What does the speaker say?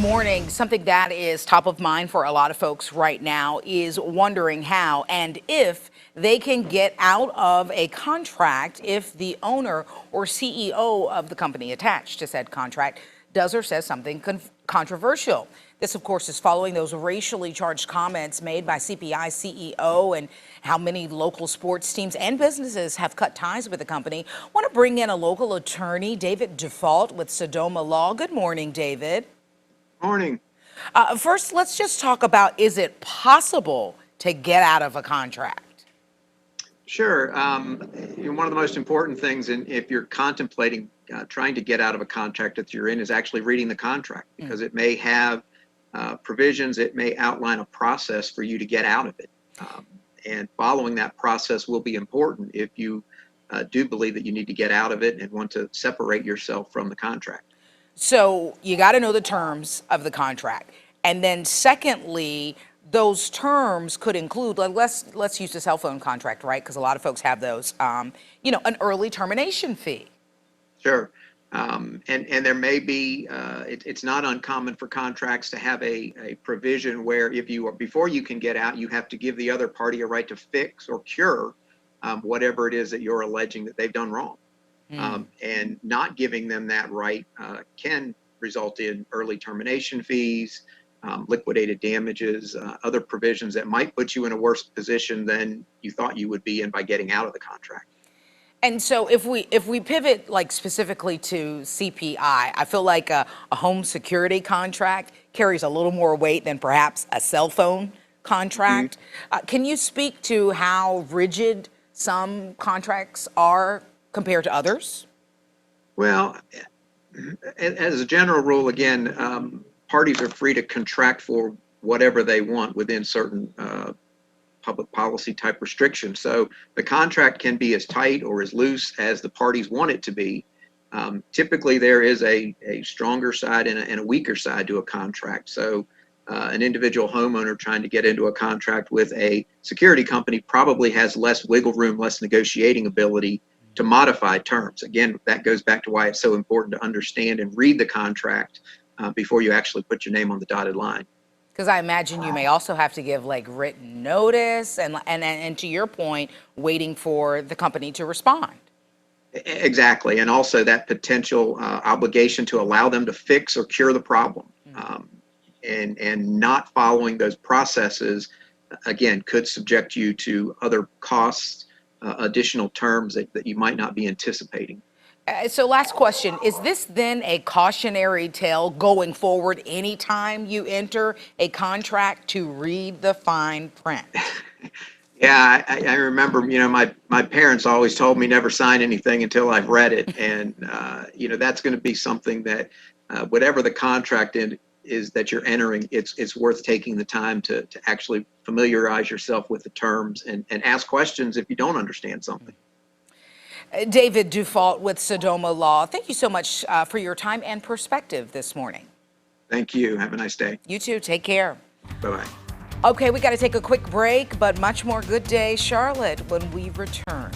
morning, something that is top of mind for a lot of folks right now is wondering how and if they can get out of a contract if the owner or CEO of the company attached to said contract does or says something controversial. This, of course, is following those racially charged comments made by CPI CEO and how many local sports teams and businesses have cut ties with the company. I want to bring in a local attorney, David Dufault with Sodoma Law. Good morning, David. Morning. First, let's just talk about, is it possible to get out of a contract? Sure. One of the most important things, if you're contemplating trying to get out of a contract that you're in, is actually reading the contract, because it may have provisions, it may outline a process for you to get out of it. And following that process will be important if you do believe that you need to get out of it and want to separate yourself from the contract. So you got to know the terms of the contract. And then secondly, those terms could include, like, let's use the cell phone contract, right? Because a lot of folks have those, an early termination fee. Sure. And there may be, it's not uncommon for contracts to have a provision where before you can get out, you have to give the other party a right to fix or cure whatever it is that you're alleging that they've done wrong. And not giving them that right can result in early termination fees, liquidated damages, other provisions that might put you in a worse position than you thought you would be in by getting out of the contract. And so if we pivot like specifically to CPI, I feel like a home security contract carries a little more weight than perhaps a cell phone contract. Can you speak to how rigid some contracts are compared to others? Well, as a general rule, again, parties are free to contract for whatever they want within certain public policy type restrictions. So the contract can be as tight or as loose as the parties want it to be. Typically, there is a stronger side and a weaker side to a contract. So an individual homeowner trying to get into a contract with a security company probably has less wiggle room, less negotiating ability to modify terms. Again, that goes back to why it's so important to understand and read the contract before you actually put your name on the dotted line. Because I imagine you may also have to give like written notice and to your point, waiting for the company to respond. Exactly. And also that potential obligation to allow them to fix or cure the problem. And not following those processes, again, could subject you to other costs, additional terms that you might not be anticipating. So last question, is this then a cautionary tale going forward anytime you enter a contract to read the fine print? Yeah, I remember, my parents always told me never sign anything until I've read it. And, that's going to be something that whatever the contract is that you're entering, it's worth taking the time to actually familiarize yourself with the terms and ask questions if you don't understand something. David Dufault with Sodoma Law, thank you so much for your time and perspective this morning. Thank you. Have a nice day. You too. Take care. Bye-bye. Okay, we got to take a quick break, but much more Good Day Charlotte when we return.